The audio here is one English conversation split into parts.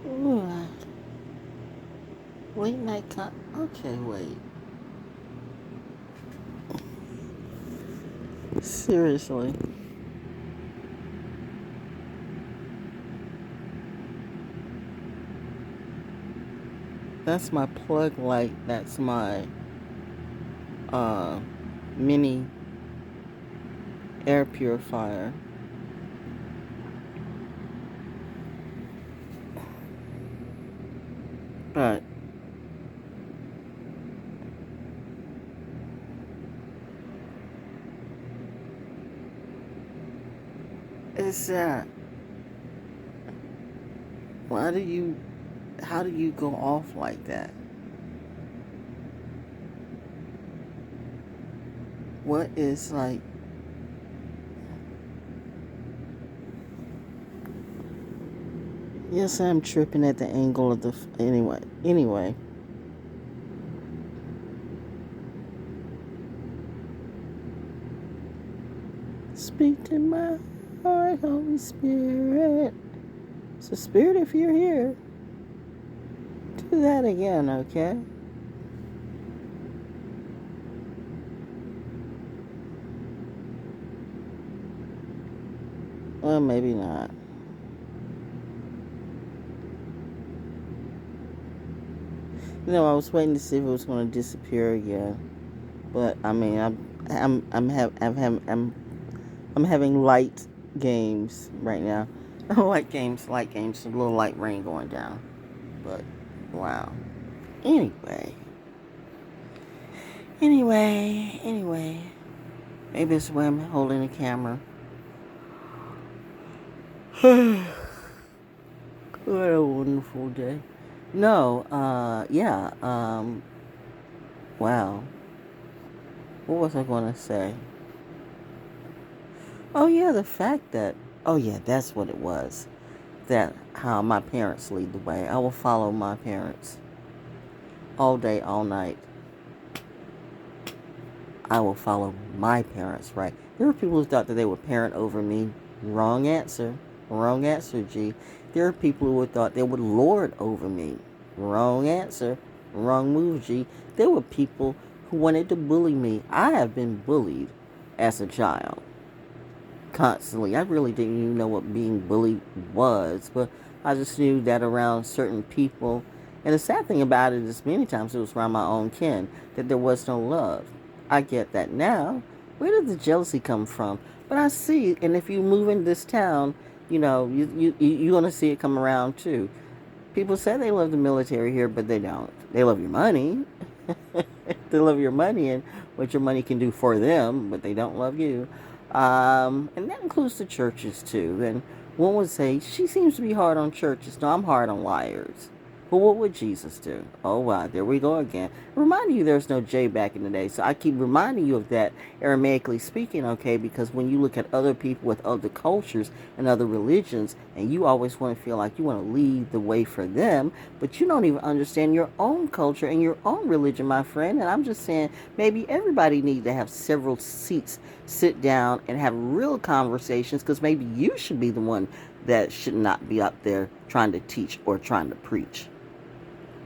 Ooh, late night okay, wait. Seriously. That's my plug light. That's my uh mini air purifier. But it's why do you how do you go off like that? What is like yes, I'm tripping at the angle of the anyway. Speak to my heart, Holy Spirit. So Spirit, if you're here, do that again, okay? Well, maybe not. I was waiting to see if it was going to disappear again. But I mean, I'm having light games right now. Light games, a little light rain going down. But wow. Anyway, anyway. Maybe it's the way I'm holding the camera. What a wonderful day. No, yeah, wow. What was I going to say? Oh, yeah, the fact that, oh, yeah, that's what it was. That how my parents lead the way. I will follow my parents all day, all night. I will follow my parents, right? There were people who thought that they would parent over me. Wrong answer. Wrong answer, G. There are people who thought they would lord over me. Wrong answer. Wrong move, G. There were people who wanted to bully me. I have been bullied as a child. Constantly. I really didn't even know what being bullied was, but I just knew that around certain people. And the sad thing about it is many times it was around my own kin that there was no love. I get that now. Where did the jealousy come from? But I see, and if you move in this town, you're going to see it come around too. People say they love the military here, but they don't. They love your money. They love your money and what your money can do for them, but they don't love you. And that includes the churches too. And one would say, she seems to be hard on churches. No, I'm hard on liars. But what would Jesus do? Oh, wow, there we go again. Reminding you there's no J back in the day. So I keep reminding you of that, Aramaically speaking, okay? Because when you look at other people with other cultures and other religions, and you always want to feel like you want to lead the way for them, but you don't even understand your own culture and your own religion, my friend. And I'm just saying, maybe everybody needs to have several seats, sit down, and have real conversations, because maybe you should be the one that should not be up there trying to teach or trying to preach.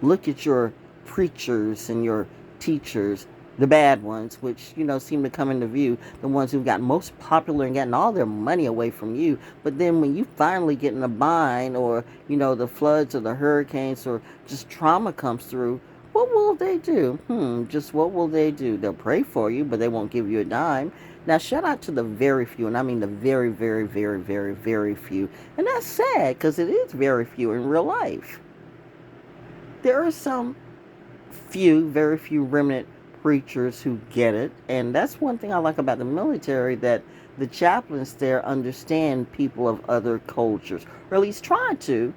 Look at your preachers and your teachers, the bad ones, which, seem to come into view, the ones who got most popular and gotten all their money away from you. But then when you finally get in a bind, or, the floods or the hurricanes or just trauma comes through, what will they do? Just what will they do? They'll pray for you, but they won't give you a dime. Now, shout out to the very few, and I mean the very, very, very, very, very few. And that's sad, because it is very few in real life. There are some very few remnant preachers who get it. And that's one thing I like about the military, that the chaplains there understand people of other cultures, or at least try to.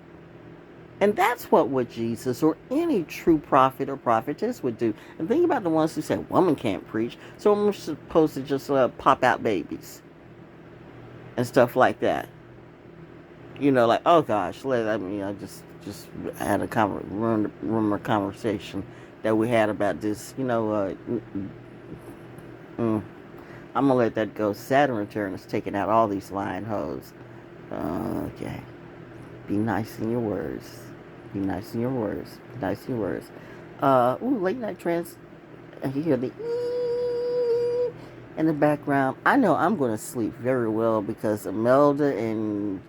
And that's what would Jesus or any true prophet or prophetess would do. And think about the ones who say, woman can't preach, so we're supposed to just pop out babies and stuff like that. Like, oh gosh, I just had a rumor conversation that we had about this. I'm gonna let that go. Saturn return is taking out all these lying hoes. Okay, be nice in your words. Be nice in your words. Be nice in your words. Late night trance. You hear the in the background. I know I'm going to sleep very well because Imelda and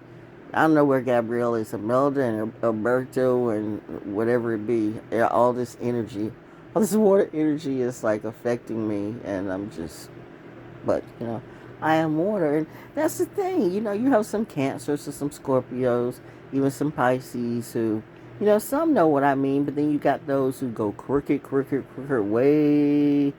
I don't know where Gabrielle is. Imelda and Alberto and whatever it be. All this energy, all this water energy is like affecting me, and I'm just. But I am water, and that's the thing. You have some Cancers or some Scorpios, even some Pisces who. Some know what I mean, but then you got those who go crooked, way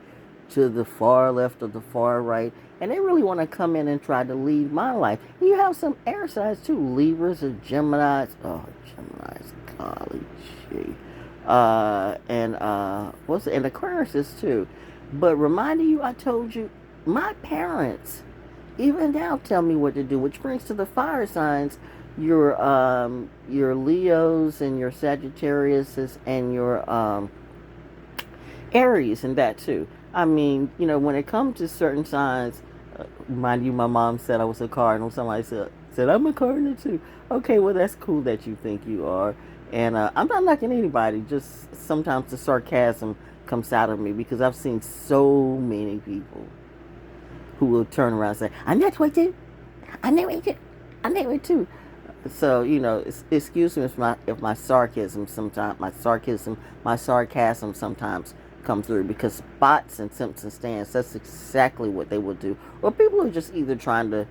to the far left or the far right, and they really want to come in and try to lead my life. You have some air signs too, Libras or Geminis. Oh, Geminis, golly gee. And Aquarius too. But reminding you, I told you, my parents, even now, tell me what to do, which brings to the fire signs, your Leos and your Sagittarius and your Aries and that too. I mean, when it comes to certain signs, mind you, my mom said I was a cardinal. Somebody said I'm a cardinal too. Okay, well that's cool that you think you are, and I'm not knocking anybody. Just sometimes the sarcasm comes out of me because I've seen so many people who will turn around and say, "I'm that way too. I'm that way too. I'm that way too." So excuse me if my sarcasm sometimes my sarcasm sometimes come through, because bots and Simpson stands, that's exactly what they will do. Or people who are just either trying to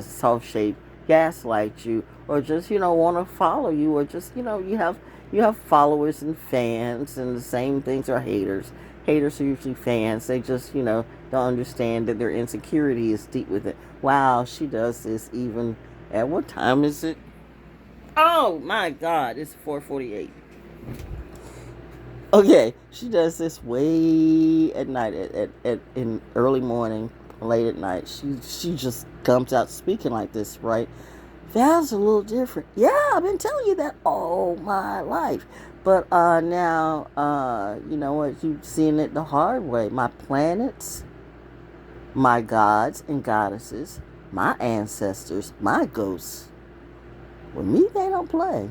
soft shape, gaslight you, or just want to follow you, or just you have followers and fans, and the same things are haters. Haters are usually fans. They just don't understand that their insecurity is deep with it. Wow, she does this even at what time is it? Oh my God, it's 4:48. Okay, she does this way at night, at in early morning, late at night. She just comes out speaking like this, right? Val's a little different. Yeah, I've been telling you that all my life. But now, you know what? You've seen it the hard way. My planets, my gods and goddesses, my ancestors, my ghosts. With me, they don't play.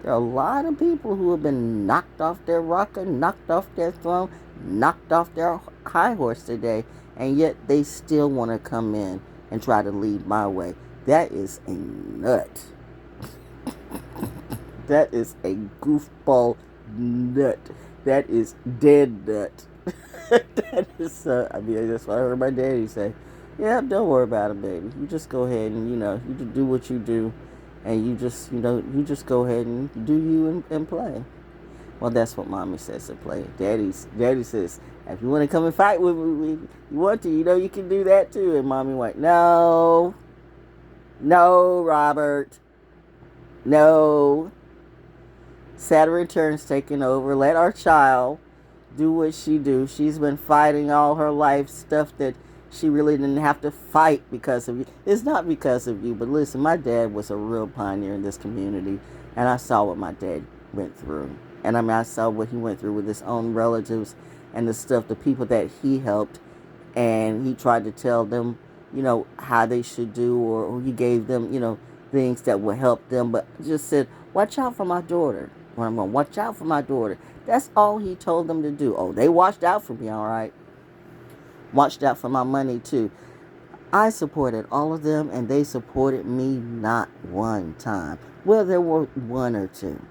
There are a lot of people who have been knocked off their rocker, knocked off their throne, knocked off their high horse today, and yet they still want to come in and try to lead my way. That is a nut. That is a goofball nut. That is dead nut. That is, that's what I heard my daddy say. Yeah, don't worry about it, baby. You just go ahead and, you do what you do. And you just go ahead and do you and play. Well, that's what mommy says to play. Daddy says, if you want to come and fight with me, you want to, you can do that too. And mommy went, no, Robert, no. Saturn returns taking over. Let our child do what she do. She's been fighting all her life, stuff that she really didn't have to fight because of you. It's not because of you, but listen, my dad was a real pioneer in this community, and I saw what my dad went through. And I saw what he went through with his own relatives and the stuff, the people that he helped, and he tried to tell them, how they should do, or he gave them, things that would help them, but just said, watch out for my daughter. When I'm going to watch out for my daughter. That's all he told them to do. Oh, they watched out for me, all right. Watched out for my money too. I supported all of them, and they supported me not one time. Well, there were one or two.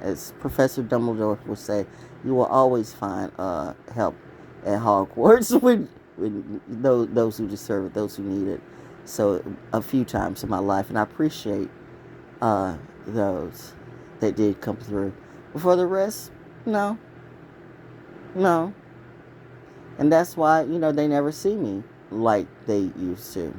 As Professor Dumbledore would say, you will always find help at Hogwarts with those who deserve it, those who need it. So a few times in my life, and I appreciate those that did come through. But for the rest, no. And that's why, they never see me like they used to.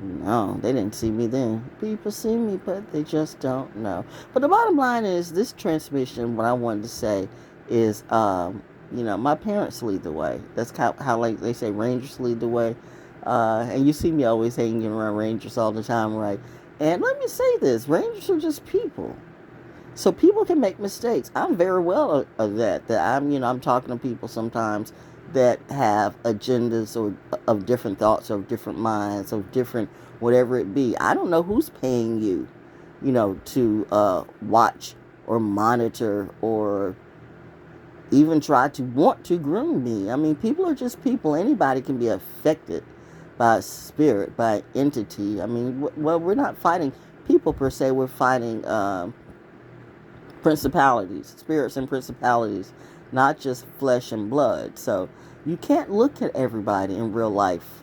No, they didn't see me then. People see me, but they just don't know. But the bottom line is, this transmission, what I wanted to say is, my parents lead the way. That's how like they say Rangers lead the way. And you see me always hanging around Rangers all the time, right? And let me say this, Rangers are just people. So people can make mistakes. I'm very well of that. That I'm talking to people sometimes that have agendas or of different thoughts or different minds or different whatever it be. I don't know who's paying you to watch or monitor or even try to want to groom me. I mean, people are just people. Anybody can be affected by a spirit, by an entity. I mean, well, we're not fighting people per se. We're fighting principalities, spirits and principalities, not just flesh and blood. So you can't look at everybody in real life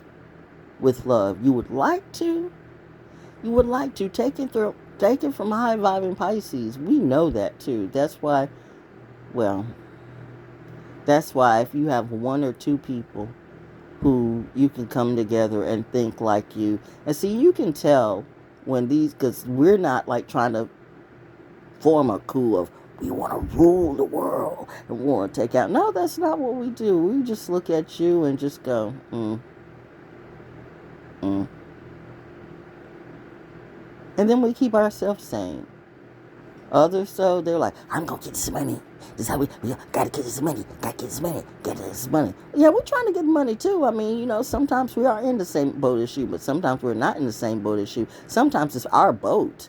with love. You would like to. You would like to. Take it from high vibing Pisces. We know that too. Well, that's why if you have one or two people who you can come together and think like you, and see, you can tell when these, because we're not like trying to form a coup of we want to rule the world and we want to take out. No, that's not what we do. We just look at you and just go, mm. And then we keep ourselves sane. Others, so they're like, I'm gonna get this money. This is how we gotta get this money. Gotta get this money. Get this money. Yeah, we're trying to get money too. I mean, sometimes we are in the same boat as you, but sometimes we're not in the same boat as you. Sometimes it's our boat.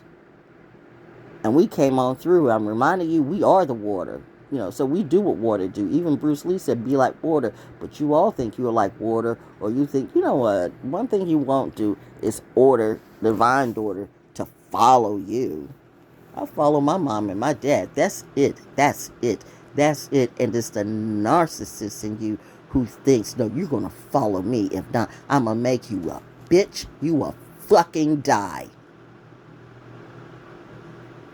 And we came on through. I'm reminding you, we are the water. So we do what water do. Even Bruce Lee said, be like water. But you all think you're like water, or you think, you know what? One thing you won't do is order divine daughter to follow you. I follow my mom and my dad. That's it. That's it. That's it. And it's the narcissist in you who thinks, no, you're going to follow me. If not, I'm going to make you a bitch. You will fucking die.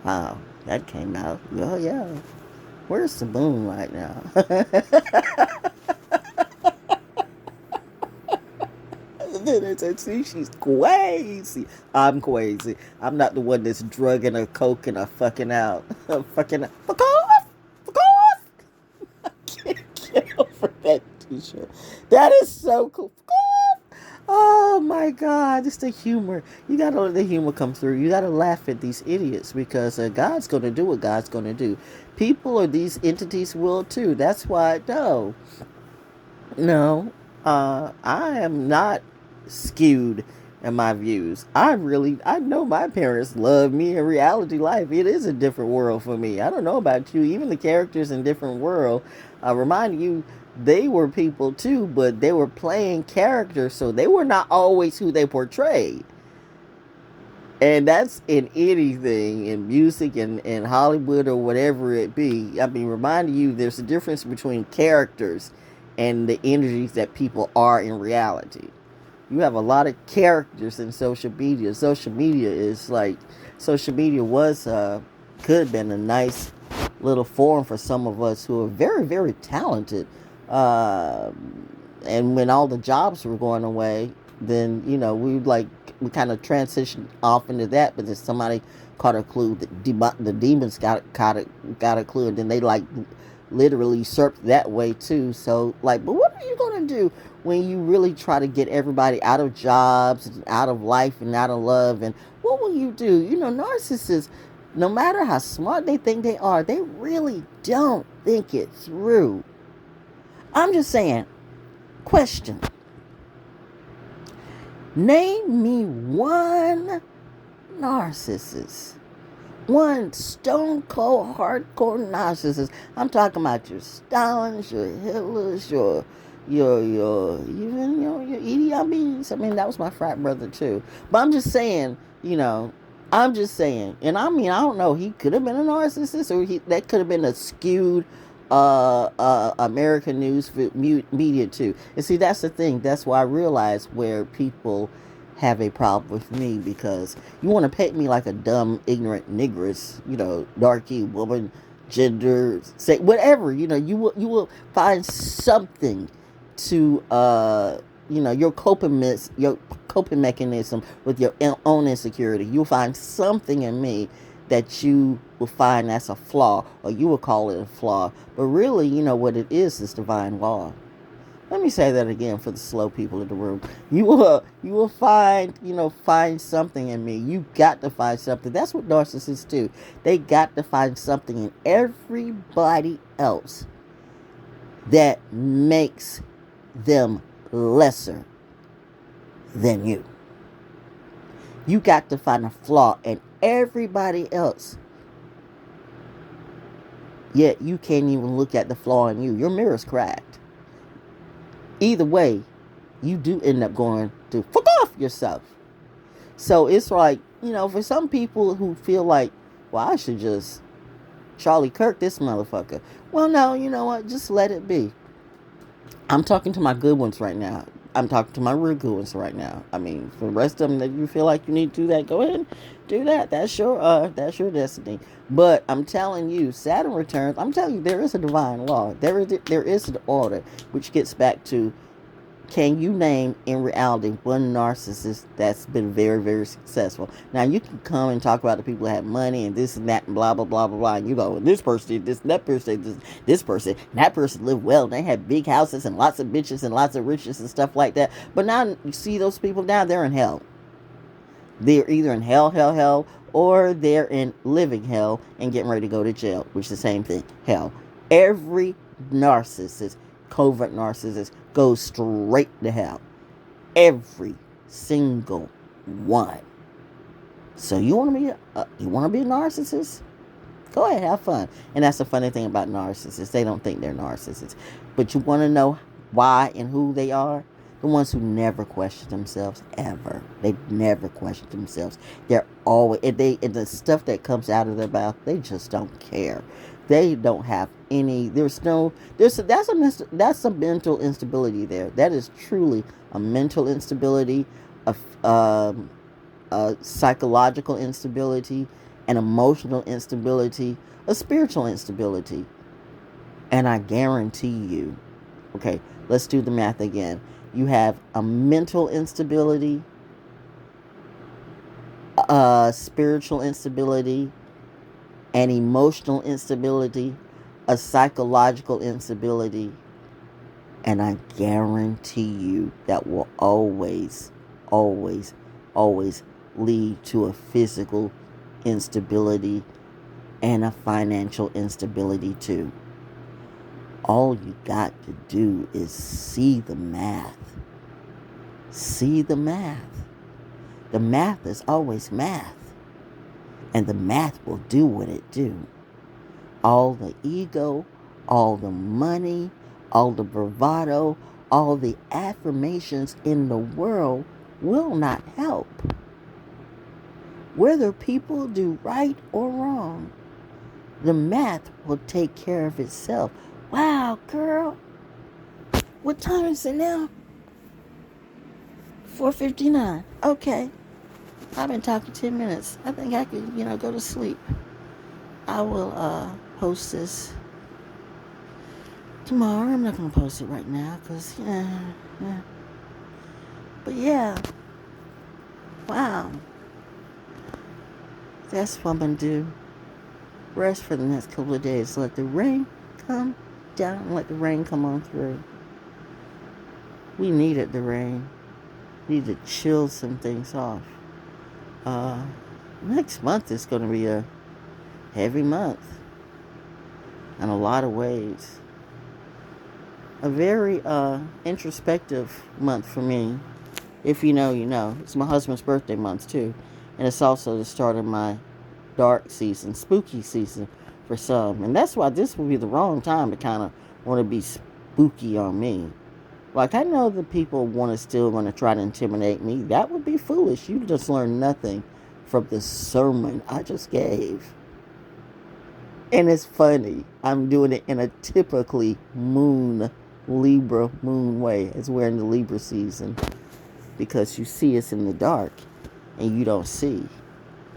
Wow, that came out. Oh, yeah. Where's the moon right now? See, she's crazy. I'm crazy. I'm not the one that's drugging or coking or fucking out. Fuck off! Fuck off! I can't get over that t-shirt. That is so cool. Fuck off! Oh my God, it's the humor. You gotta let the humor come through. You gotta laugh at these idiots because God's gonna do what God's gonna do. People or these entities will too. That's why, no, I am not skewed in my views. I know my parents love me in reality life. It is a different world for me. I don't know about you. Even the characters in different world, remind you, they were people too, but they were playing characters, so they were not always who they portrayed. And that's in anything, in music and in Hollywood or whatever it be. I mean, reminding you, there's a difference between characters and the energies that people are in reality. You have a lot of characters in social media. Social media was, could have been a nice little forum for some of us who are very, very talented. And when all the jobs were going away, then, we kind of transitioned off into that, but then somebody caught a clue. The demons got a clue, and then they literally usurped that way too. So but what are you gonna do when you really try to get everybody out of jobs and out of life and out of love? And what will you do? Narcissists, no matter how smart they think they are, they really don't think it through. I'm just saying, question. Name me one narcissist. One stone cold hardcore narcissist. I'm talking about your Stalins, your Hitlers, your Idi Amins. I mean, that was my frat brother too. But I'm just saying, and I mean, I don't know. He could have been a narcissist, or that could have been a skewed American news media too. And see, that's the thing. That's why I realize where people have a problem with me, because you want to paint me like a dumb, ignorant negress, darky woman, gender, say whatever. You will find something to your coping mechanism with your own insecurity. You'll find something in me that you will find that's a flaw, or you will call it a flaw, but really, what it is divine law. Let me say that again for the slow people in the room. You will find something in me. You got to find something. That's what narcissists do. They got to find something in everybody else that makes them lesser than you. You got to find a flaw in everybody else. Yet you can't even look at the flaw in you. Your mirror's cracked. Either way, you do end up going to fuck off yourself. So it's like, for some people who feel like, well, I should just Charlie Kirk this motherfucker. Well, no, you know what? Just let it be. I'm talking to my good ones right now. I'm talking to my real good ones right now. I mean, for the rest of them that you feel like you need to do that, go ahead and do that. That's your destiny. But I'm telling you, Saturn returns. I'm telling you, there is a divine law. There is an order, which gets back to, can you name in reality one narcissist that's been very, very successful? Now you can come and talk about the people that have money and this and that and blah blah blah blah blah. And you go, this person did this, and that person did this person, and that person lived well. And they had big houses and lots of bitches and lots of riches and stuff like that. But now you see those people now, they're in hell. They're either in hell, or they're in living hell and getting ready to go to jail, which is the same thing. Hell. Every narcissist, covert narcissist, goes straight to hell. Every single one. So you want to be a narcissist? Go ahead, have fun. And that's the funny thing about narcissists. They don't think they're narcissists. But you want to know why and who they are? The ones who never question themselves, ever. They never question themselves. They're always, and the stuff that comes out of their mouth, they just don't care. They don't have any, that's a mental instability there. That is truly a mental instability, a psychological instability, an emotional instability, a spiritual instability. And I guarantee you, okay, let's do the math again. You have a mental instability, a spiritual instability, an emotional instability, a psychological instability, and I guarantee you that will always, always, always lead to a physical instability and a financial instability too. All you got to do is see the math. See the math. The math is always math. And the math will do what it do. All the ego, all the money, all the bravado, all the affirmations in the world will not help. Whether people do right or wrong, the math will take care of itself. Wow, girl. What time is it now? 4:59. Okay. I've been talking 10 minutes. I think I could, go to sleep. I will post this tomorrow. I'm not going to post it right now because, yeah. But yeah. Wow. That's what I'm going to do. Rest for the next couple of days. Let the rain come down and let the rain come on through. We needed the rain. We need to chill some things off. Next month is going to be a heavy month in a lot of ways. A very introspective month for me. If you know, you know. It's my husband's birthday month too. And it's also the start of my dark season, spooky season for some. And that's why this would be the wrong time to kind of want to be spooky on me. Like, I know that people still want to try to intimidate me. That would be foolish. You just learned nothing from the sermon I just gave. And it's funny. I'm doing it in a typically Libra moon way. It's we're in the Libra season. Because you see us in the dark and you don't see.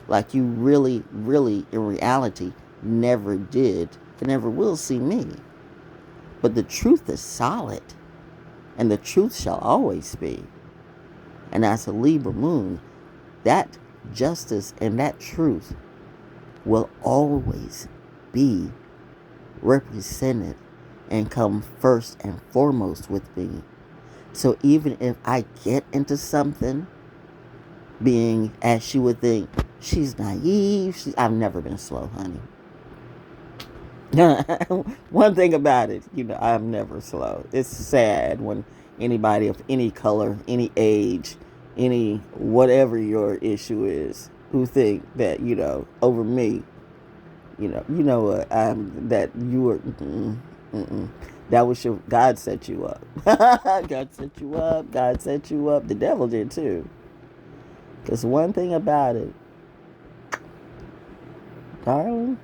Like, you really, really, in reality, never did and never will see me. But the truth is solid. And the truth shall always be. And as a Libra moon, that justice and that truth will always be represented and come first and foremost with me. So even if I get into something, being, as she would think, she's naive, I've never been slow, honey. One thing about it, I'm never slow. It's sad when anybody of any color, any age, any whatever your issue is, who think that, over me, that you were, that was God set you up. God set you up. God set you up. The devil did too. Because one thing about it, darling,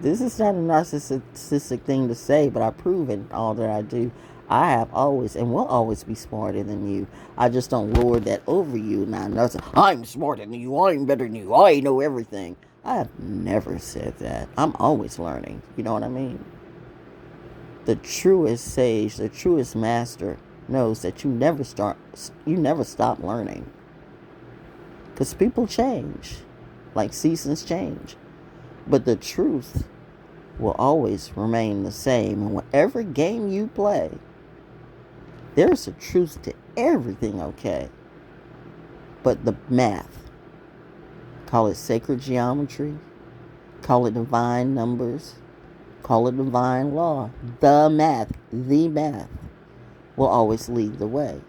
this is not a narcissistic thing to say, but I prove in all that I do. I have always and will always be smarter than you. I just don't lord that over you. Now, nothing. I'm smarter than you. I'm better than you. I know everything. I have never said that. I'm always learning. You know what I mean? The truest sage, the truest master knows that you never stop learning. Because people change, like seasons change. But the truth will always remain the same. And whatever game you play, there's a truth to everything, okay? But the math, call it sacred geometry, call it divine numbers, call it divine law, the math will always lead the way.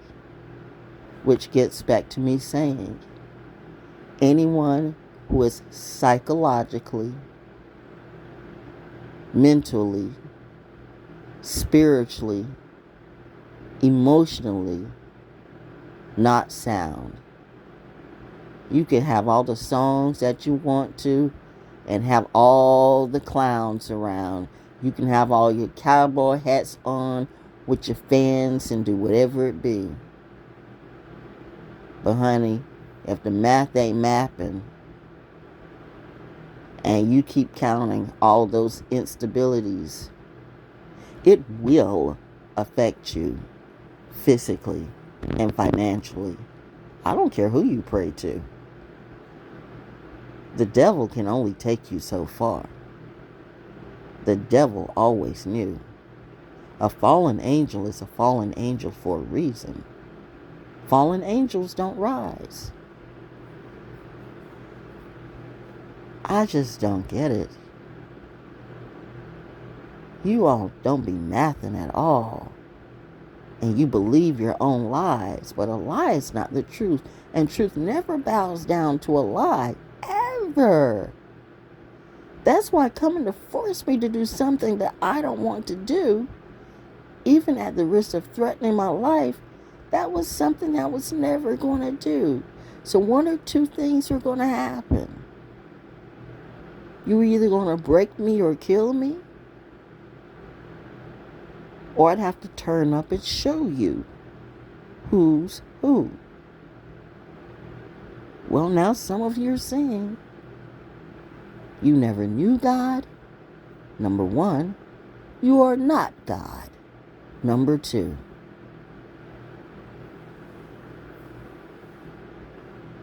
Which gets back to me saying, anyone who is psychologically, mentally, spiritually, emotionally not sound. You can have all the songs that you want to and have all the clowns around. You can have all your cowboy hats on with your fans and do whatever it be. But honey, if the math ain't mapping and you keep counting all those instabilities, it will affect you physically and financially. I don't care who you pray to. The devil can only take you so far. The devil always knew. A fallen angel is a fallen angel for a reason. Fallen angels don't rise. I just don't get it. You all don't be mathing at all. And you believe your own lies. But a lie is not the truth. And truth never bows down to a lie. Ever. That's why coming to force me to do something that I don't want to do, even at the risk of threatening my life, that was something I was never going to do. So one or two things are going to happen. You're either going to break me or kill me, or I'd have to turn up and show you who's who. Well, now some of you are saying you never knew God. Number one, you are not God. Number two,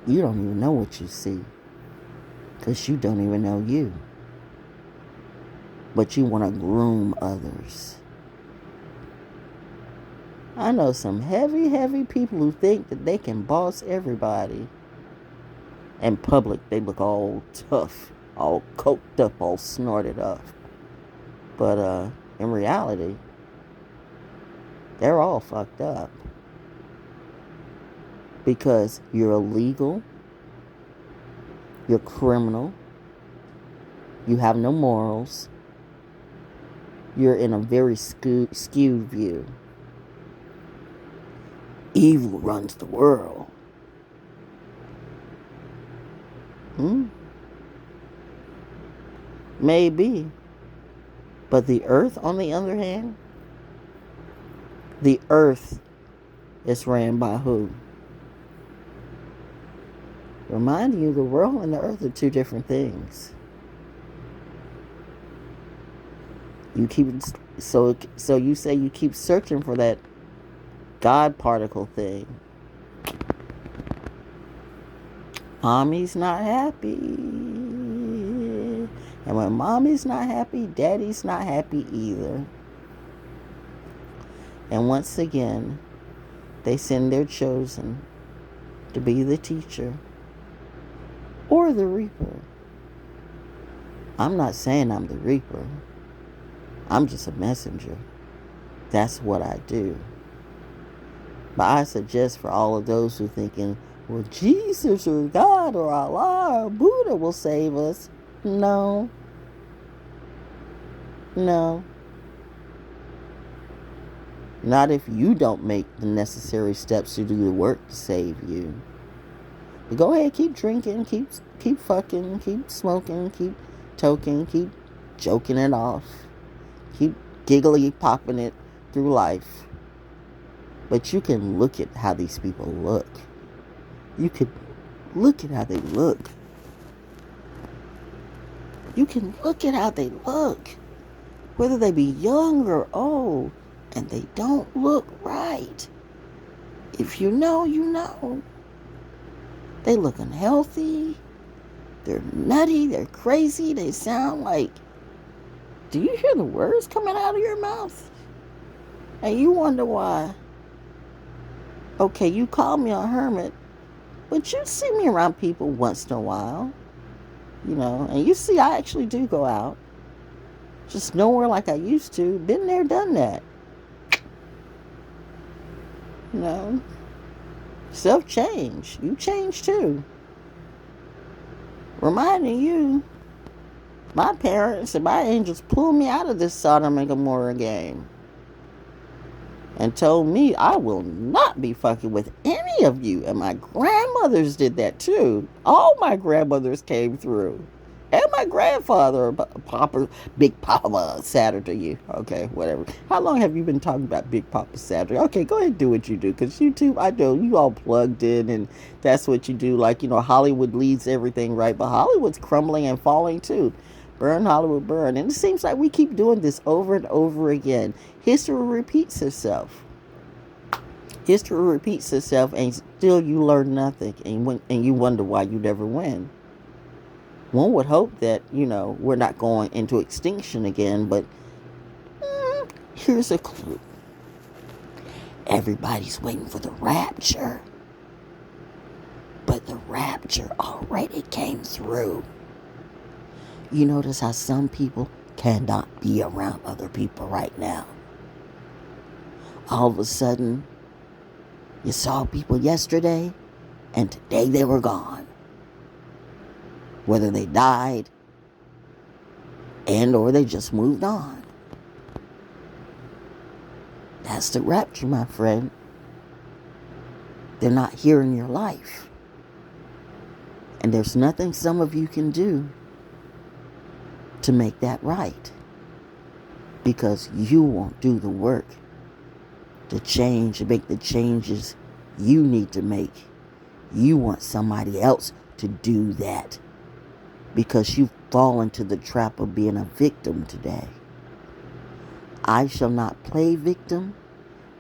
you don't even know what you see, because you don't even know you. But you want to groom others. I know some heavy people who think that they can boss everybody. In public, they look all tough, all coked up, all snorted up. But in reality, they're all fucked up. Because you're illegal, you're criminal, you have no morals, you're in a very skewed view. Evil runs the world. Maybe. But the earth, on the other hand, the earth is ran by who? Reminding you, the world and the earth are two different things. You keep so you say you keep searching for that God particle thing. Mommy's not happy. And when mommy's not happy, daddy's not happy either. And once again, they send their chosen to be the teacher or the reaper. I'm not saying I'm the reaper. I'm just a messenger. That's what I do. But I suggest for all of those who thinking, well, Jesus or God or Allah or Buddha will save us. No, no. Not if you don't make the necessary steps to do the work to save you. But go ahead, keep drinking, keep fucking, keep smoking, keep toking, keep joking it off, keep giggly popping it through life. But you can look at how these people look. You can look at how they look. You can look at how they look. Whether they be young or old, and they don't look right. If you know, you know. They look unhealthy. They're nutty. They're crazy. They sound like... Do you hear the words coming out of your mouth? And you wonder why. Okay, you call me a hermit, but you see me around people once in a while. You know, and you see I actually do go out. Just nowhere like I used to. Been there, done that. You know, self-change. You change too. Reminding you, my parents and my angels pulled me out of this Sodom and Gomorrah game and told me I will not be fucking with any of you. And my grandmothers did that too. All my grandmothers came through. And my grandfather, Papa, Big Papa Saturday. Okay, whatever. How long have you been talking about Big Papa Saturday? Okay, go ahead and do what you do. Because YouTube, I know you all plugged in and that's what you do. Like, you know, Hollywood leads everything, right? But Hollywood's crumbling and falling too. Burn, Hollywood, burn. And it seems like we keep doing this over and over again. History repeats itself. History repeats itself and still you learn nothing. And you wonder why you never win. One would hope that, you know, we're not going into extinction again, but here's a clue. Everybody's waiting for the rapture. But the rapture already came through. You notice how some people cannot be around other people right now. All of a sudden, you saw people yesterday, and today they were gone. Whether they died and or they just moved on. That's the rapture, my friend. They're not here in your life. And there's nothing some of you can do to make that right. Because you won't do the work to change, to make the changes you need to make. You want somebody else to do that. Because you've fallen to the trap of being a victim today. I shall not play victim,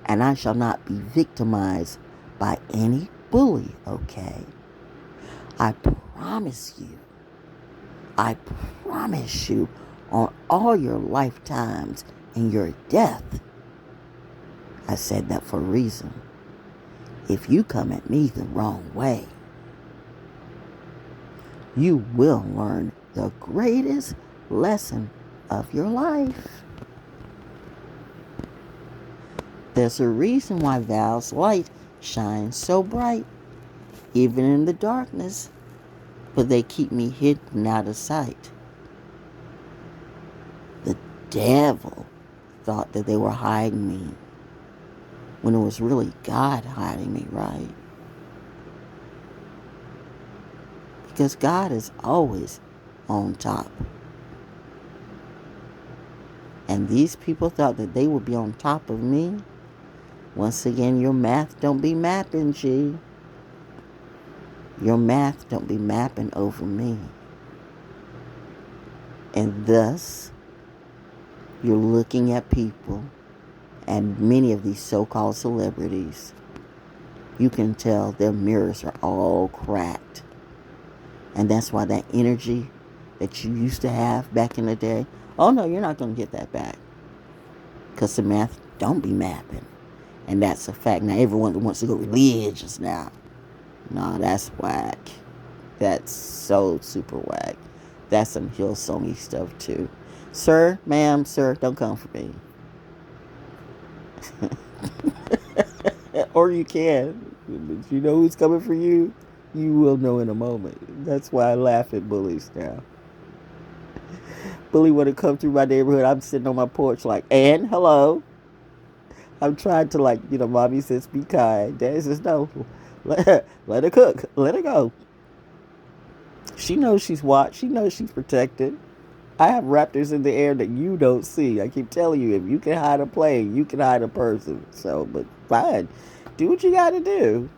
and I shall not be victimized by any bully, okay? I promise you, on all your lifetimes and your death, I said that for a reason. If you come at me the wrong way, you will learn the greatest lesson of your life. There's a reason why Val's light shines so bright, even in the darkness, but they keep me hidden out of sight. The devil thought that they were hiding me, when it was really God hiding me, right? Because God is always on top. And these people thought that they would be on top of me. Once again, your math don't be mapping, G. Your math don't be mapping over me. And thus, you're looking at people, and many of these so-called celebrities, you can tell their mirrors are all cracked. And that's why that energy that you used to have back in the day, oh no, you're not going to get that back. Because the math don't be mapping. And that's a fact. Now everyone wants to go religious now. No, that's whack. That's so super whack. That's some Hillsongy stuff too. Sir, ma'am, sir, don't come for me. Or you can. But you know who's coming for you? You will know in a moment. That's why I laugh at bullies now. Bully would have come through my neighborhood. I'm sitting on my porch like, and hello. I'm trying to like, mommy says be kind. Daddy says no. Let her cook. Let her go. She knows she's watched. She knows she's protected. I have raptors in the air that you don't see. I keep telling you, if you can hide a plane, you can hide a person. So, but fine. Do what you gotta do.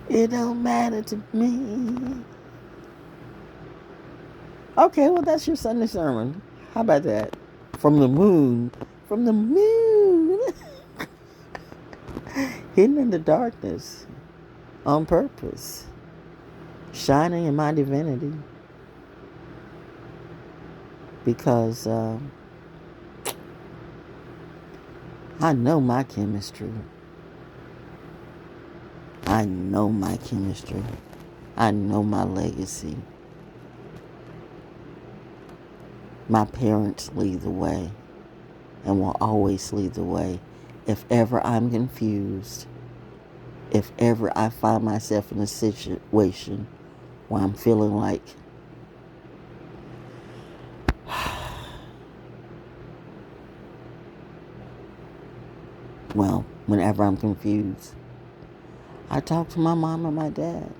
It don't matter to me. Okay, well, that's your Sunday sermon. How about that? From the moon. From the moon. Hidden in the darkness. On purpose. Shining in my divinity. Because I know my chemistry. I know my chemistry. I know my legacy. My parents lead the way and will always lead the way. If ever I'm confused, if ever I find myself in a situation where I'm feeling like well, whenever I'm confused, I talk to my mom and my dad.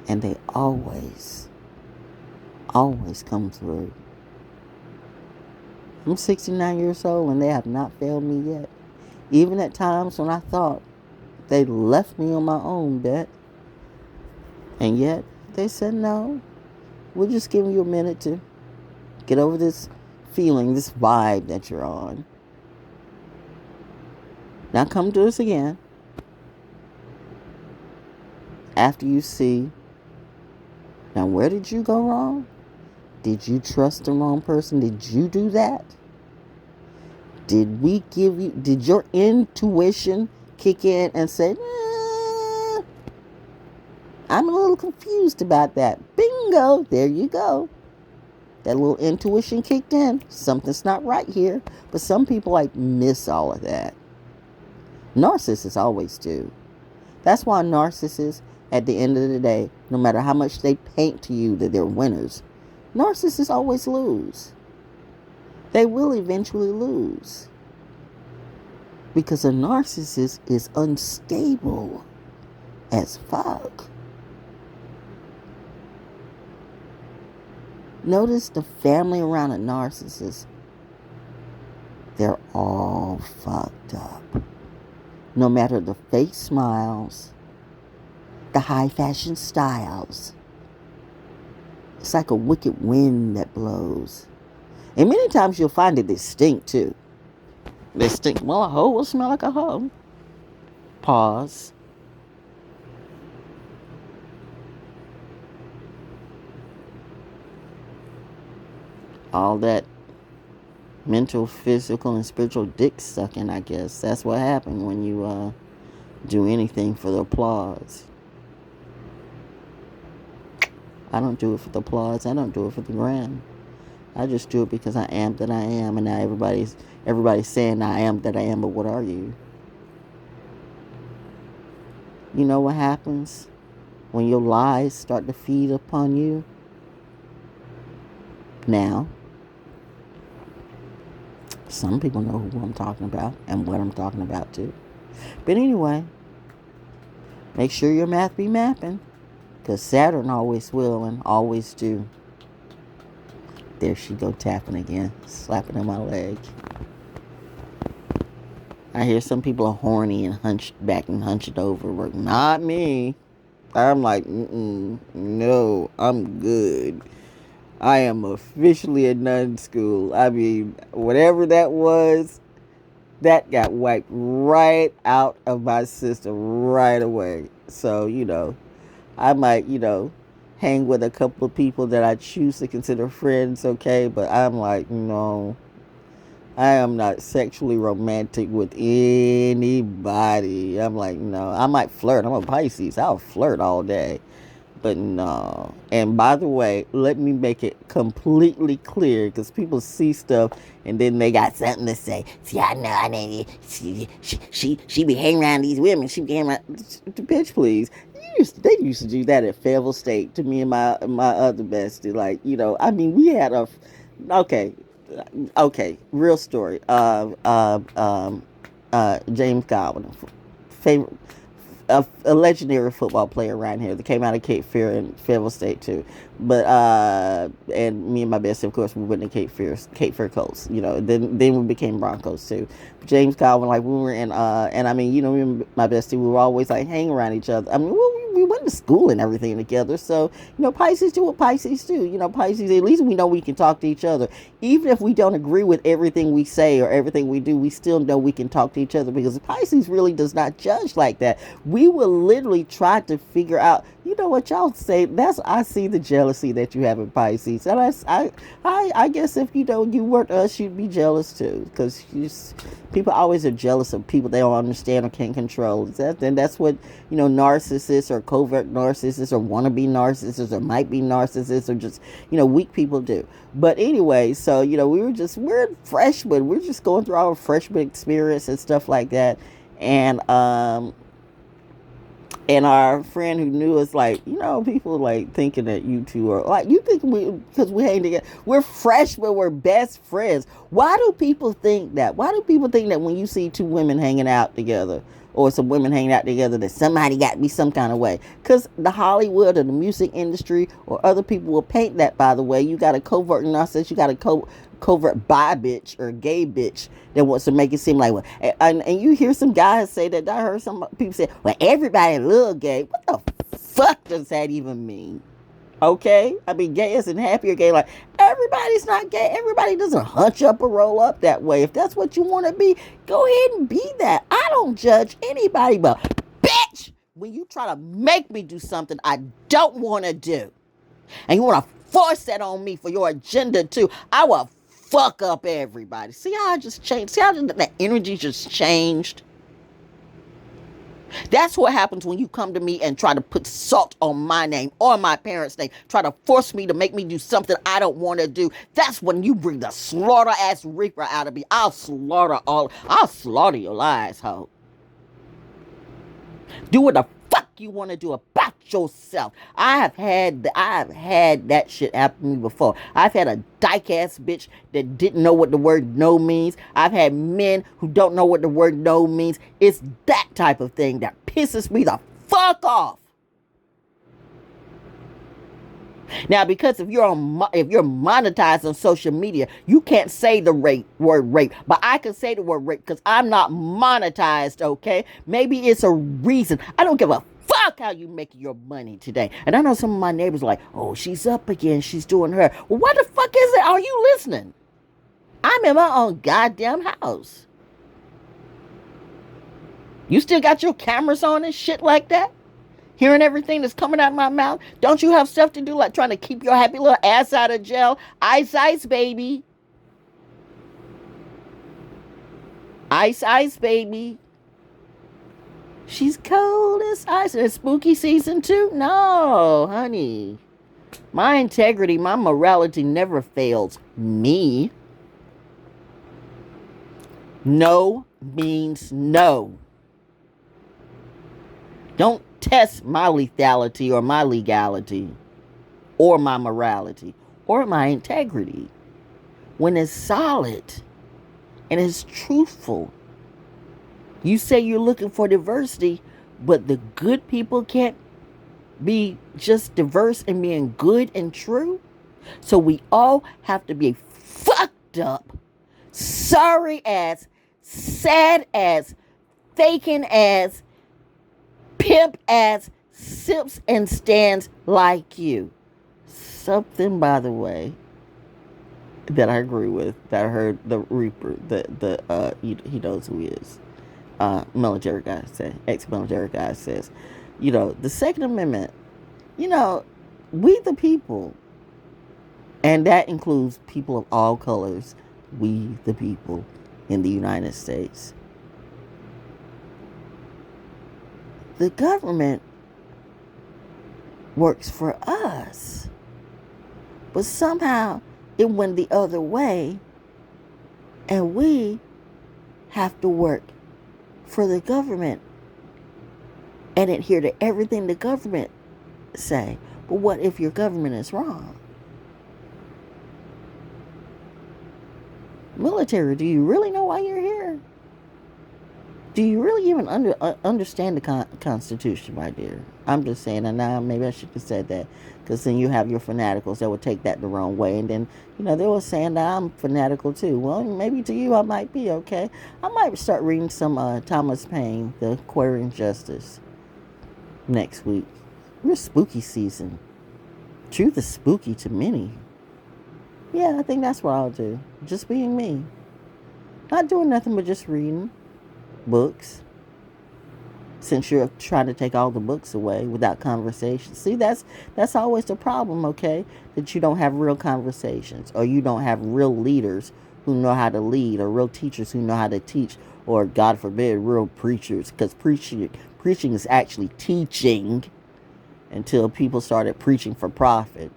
And they always come through. I'm 69 years old and they have not failed me yet. Even at times when I thought they left me on my own, bet. And yet they said, no, we're just giving you a minute to get over this feeling, this vibe that you're on. Now come to us again. After you see, now where did you go wrong? Did you trust the wrong person? Did you do that? Did your intuition kick in and say, I'm a little confused about that. Bingo, there you go. That little intuition kicked in. Something's not right here. But some people miss all of that. Narcissists always do. That's why narcissists, at the end of the day, no matter how much they paint to you that they're winners, narcissists always lose. They will eventually lose. Because a narcissist is unstable as fuck. Notice the family around a narcissist. They're all fucked up. No matter the fake smiles, the high fashion styles. It's like a wicked wind that blows. And many times you'll find that they stink too. They stink. Well, a hoe will smell like a hoe. Pause. All that mental, physical, and spiritual dick sucking, I guess. That's what happened when you do anything for the applause. I don't do it for the applause. I don't do it for the gram. I just do it because I am that I am, and now everybody's saying I am that I am, but what are you? You know what happens when your lies start to feed upon you? Now, some people know who I'm talking about and what I'm talking about too. But anyway, make sure your math be mapping, because Saturn always will and always do. There she go tapping again, slapping on my leg. I hear some people are horny and hunched back and hunched over. But not me. I'm like, no, I'm good. I am officially a nun school. I mean, whatever that was, that got wiped right out of my system right away. So, I might, hang with a couple of people that I choose to consider friends, okay? But I'm like, no, I am not sexually romantic with anybody. I'm like, no, I might flirt. I'm a Pisces. I'll flirt all day. But no. And by the way, let me make it completely clear because people see stuff and then they got something to say. See, I know. She be hanging around these women. She be hanging around. Bitch, please. They used to do that at Fayetteville State to me and my other bestie. Like, I mean, we had a. Okay. Okay. Real story. James Godwin. Favorite a legendary football player around here that came out of Cape Fear and Fayetteville State too. But and me and my bestie, of course, we went to Cape Fear Colts. Then we became Broncos too. James Godwin, like we were in and I mean, me and my bestie, we were always like hanging around each other. I mean, we went to school and everything together. So, Pisces do what Pisces do. Pisces, at least we know we can talk to each other. Even if we don't agree with everything we say or everything we do, we still know we can talk to each other because Pisces really does not judge like that. We will literally try to figure out, what y'all say. I see the jealousy that you have in Pisces. And I guess if, you weren't us, you'd be jealous too. Because people always are jealous of people they don't understand or can't control. And that's what, narcissists or covert narcissists or wannabe narcissists or might be narcissists or just, weak people do. But anyway, so, we're freshmen. We're just going through our freshman experience and stuff like that. And our friend who knew us, like, people like thinking that you two are like, you think because we hang together, we're freshmen, we're best friends. Why do people think that? Why do people think that when you see two women hanging out together or some women hanging out together that somebody got to be some kind of way? Because the Hollywood or the music industry or other people will paint that, by the way. You got a covert narcissist, you got a covert bi bitch or gay bitch that wants to make it seem like, well, and you hear some guys say that. I heard some people say, well, everybody love gay. What the fuck does that even mean? Okay, I mean, gay isn't happy or gay. Like, everybody's not gay. Everybody doesn't hunch up or roll up that way. If that's what you want to be, go ahead and be that. I don't judge anybody, but bitch, when you try to make me do something I don't want to do, and you want to force that on me for your agenda too, I will fuck up everybody. See how I just changed? See how that energy just changed? That's what happens when you come to me and try to put salt on my name or my parents' name. Try to force me to make me do something I don't want to do. That's when you bring the slaughter-ass reaper out of me. I'll slaughter your lies, ho. Do what the fuck you want to do about yourself. I have had that shit happen to me before. I've had a dyke ass bitch that didn't know what the word no means. I've had men who don't know what the word no means. It's that type of thing that pisses me the fuck off. Now, because if you're monetized on social media, you can't say the word rape, but I can say the word rape because I'm not monetized. Okay, maybe it's a reason. I don't give a fuck how you make your money today. And I know some of my neighbors are like, oh, she's up again, she's doing her. Well, what the fuck is it? Are you listening? I'm in my own goddamn house. You still got your cameras on and shit like that? Hearing everything that's coming out of my mouth? Don't you have stuff to do, like trying to keep your happy little ass out of jail? Ice, ice, baby. Ice, ice, baby. She's cold as ice. It's spooky season too? No, honey. My integrity, my morality never fails me. No means no. Don't test my lethality or my legality or my morality or my integrity when it's solid and it's truthful. You say you're looking for diversity, but the good people can't be just diverse and being good and true. So we all have to be fucked up, sorry ass, sad ass, faking ass, pimp ass sips and stands like you. Something, by the way, that I agree with, that I heard the Reaper, he knows who he is, military guy said, ex-military guy says, the Second Amendment, we the people, and that includes people of all colors, we the people in the United States. The government works for us. But somehow it went the other way, and we have to work for the government and adhere to everything the government say. But what if your government is wrong? Military, do you really know why you're here? Do you really even understand the Constitution, my dear? I'm just saying, and now maybe I should have said that, because then you have your fanaticals that would take that the wrong way, and then, they were saying that I'm fanatical too. Well, maybe to you I might be, okay? I might start reading some Thomas Paine, The Aquarian Justice, next week. We're spooky season. Truth is spooky to many. Yeah, I think that's what I'll do. Just being me. Not doing nothing but just reading books, since you're trying to take all the books away without conversation. See, that's always the problem, okay? That you don't have real conversations, or you don't have real leaders who know how to lead, or real teachers who know how to teach, or God forbid, real preachers, because preaching is actually teaching until people started preaching for profit.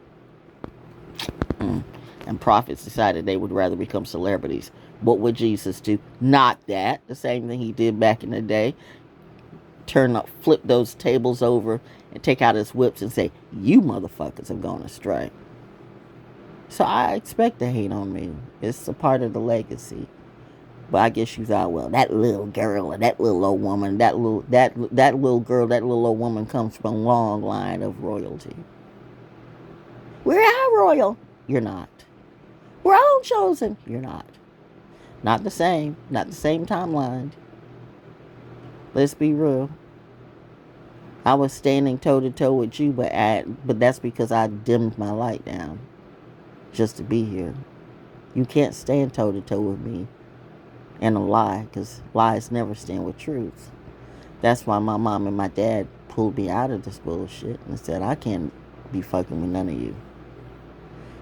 And prophets decided they would rather become celebrities. What would Jesus do? Not that. The same thing he did back in the day. Flip those tables over and take out his whips and say, you motherfuckers have gone astray. So I expect to hate on me. It's a part of the legacy. But I guess you thought, well, that little girl or that little old woman, that little girl, that little old woman comes from a long line of royalty. We're all royal. You're not. We're all chosen. You're not. Not the same. Not the same timeline. Let's be real. I was standing toe to toe with you, but that's because I dimmed my light down just to be here. You can't stand toe to toe with me and a lie, because lies never stand with truth. That's why my mom and my dad pulled me out of this bullshit and said, I can't be fucking with none of you.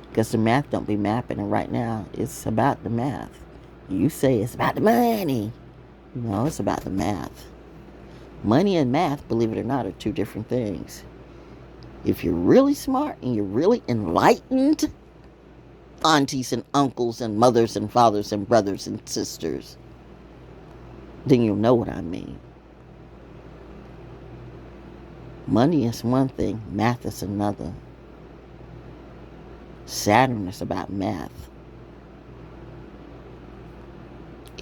Because the math don't be mapping, and right now it's about the math. You say it's about the money. No, it's about the math. Money and math, believe it or not, are two different things. If you're really smart and you're really enlightened, aunties and uncles and mothers and fathers and brothers and sisters, then you'll know what I mean. Money is one thing, math is another. Saturn is about math.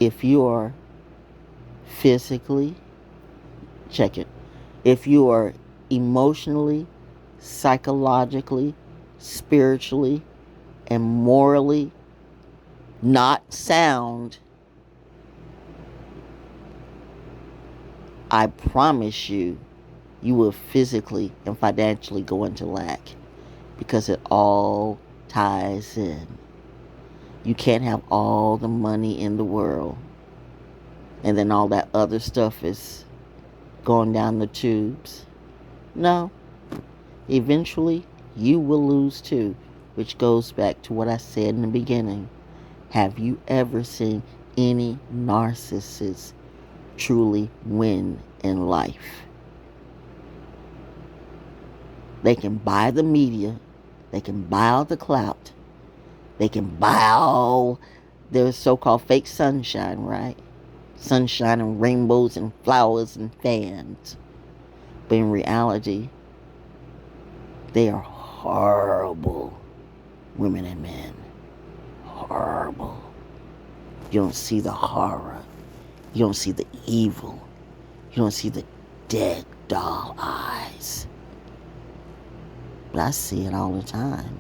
If you are physically, check it. If you are emotionally, psychologically, spiritually, and morally not sound, I promise you, you will physically and financially go into lack, because it all ties in. You can't have all the money in the world and then all that other stuff is going down the tubes. No. Eventually, you will lose too, which goes back to what I said in the beginning. Have you ever seen any narcissist truly win in life? They can buy the media. They can buy all the clout. They can buy all their so-called fake sunshine, right? Sunshine and rainbows and flowers and fans. But in reality, they are horrible women and men. Horrible. You don't see the horror. You don't see the evil. You don't see the dead doll eyes. But I see it all the time.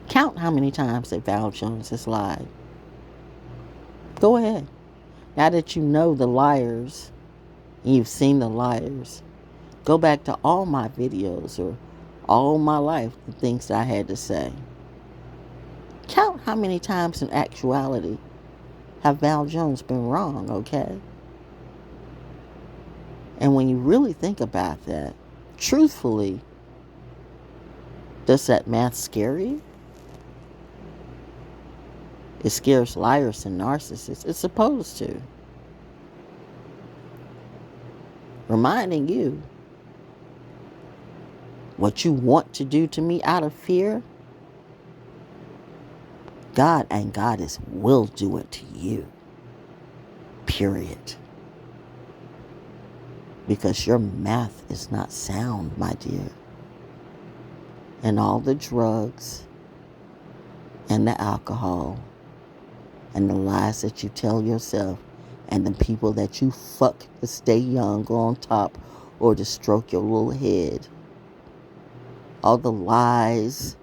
Count how many times that ValJones has lied. Go ahead. Now that you know the liars, and you've seen the liars, go back to all my videos or all my life, the things that I had to say. Count how many times in actuality have ValJones been wrong, okay? And when you really think about that, truthfully, does that math scare you? It scares liars and narcissists. It's supposed to. reminding you what you want to do to me out of fear, God and Goddess will do it to you. Period. Because your math is not sound, my dear. And all the drugs and the alcohol and the lies that you tell yourself and the people that you fuck to stay young or on top or to stroke your little head. All the lies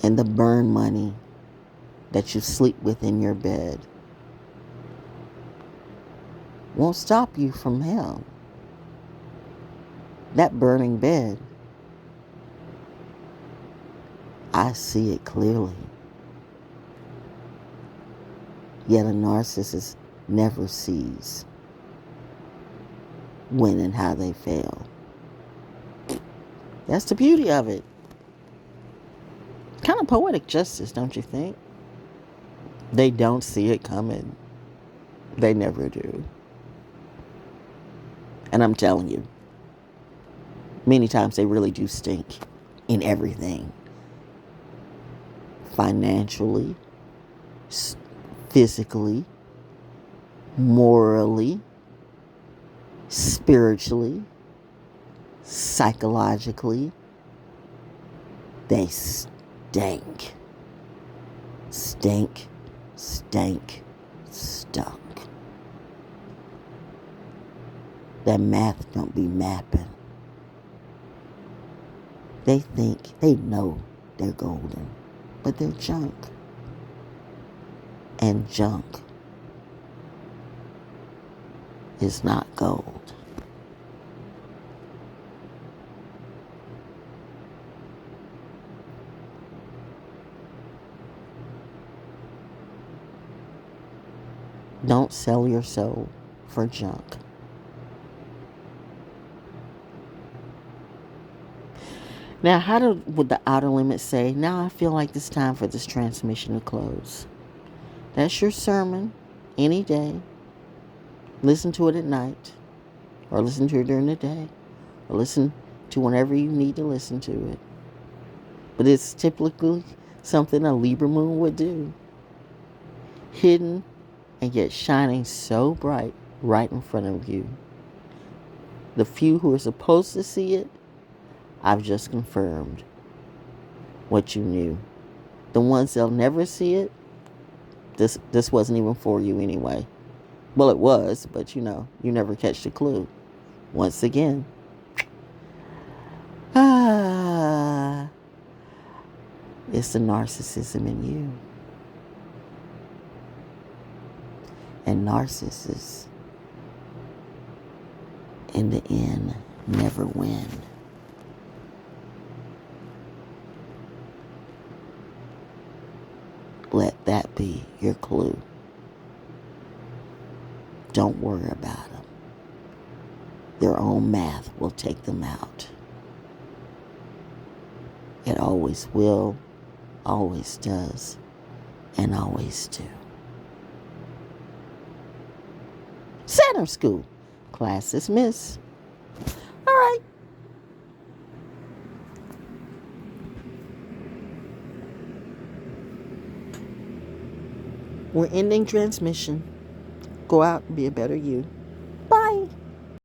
and the burn money that you sleep with in your bed won't stop you from hell. That burning bed, I see it clearly. Yet a narcissist never sees when and how they fail. That's the beauty of it. Kind of poetic justice, don't you think? They don't see it coming. They never do. And I'm telling you, many times they really do stink in everything. Financially, physically, morally, spiritually, psychologically. They stink. Stink, stank, stunk. That math don't be mapping. They think, they know they're golden, but they're junk. And junk is not gold. Don't sell your soul for junk. Now, would the outer limits say, now I feel like it's time for this transmission to close? That's your sermon any day. Listen to it at night, or listen to it during the day, or listen to whenever you need to listen to it. But it's typically something a Libra moon would do. Hidden and yet shining so bright right in front of you. The few who are supposed to see it, I've just confirmed what you knew. The ones that'll never see it, this wasn't even for you anyway. Well, it was, but you never catch the clue. Once again, it's the narcissism in you. And narcissists, in the end, never win. Let that be your clue. Don't worry about them. Their own math will take them out. It always will, always does, and always do. Saturn School. Class dismissed. All right. We're ending transmission. Go out and be a better you.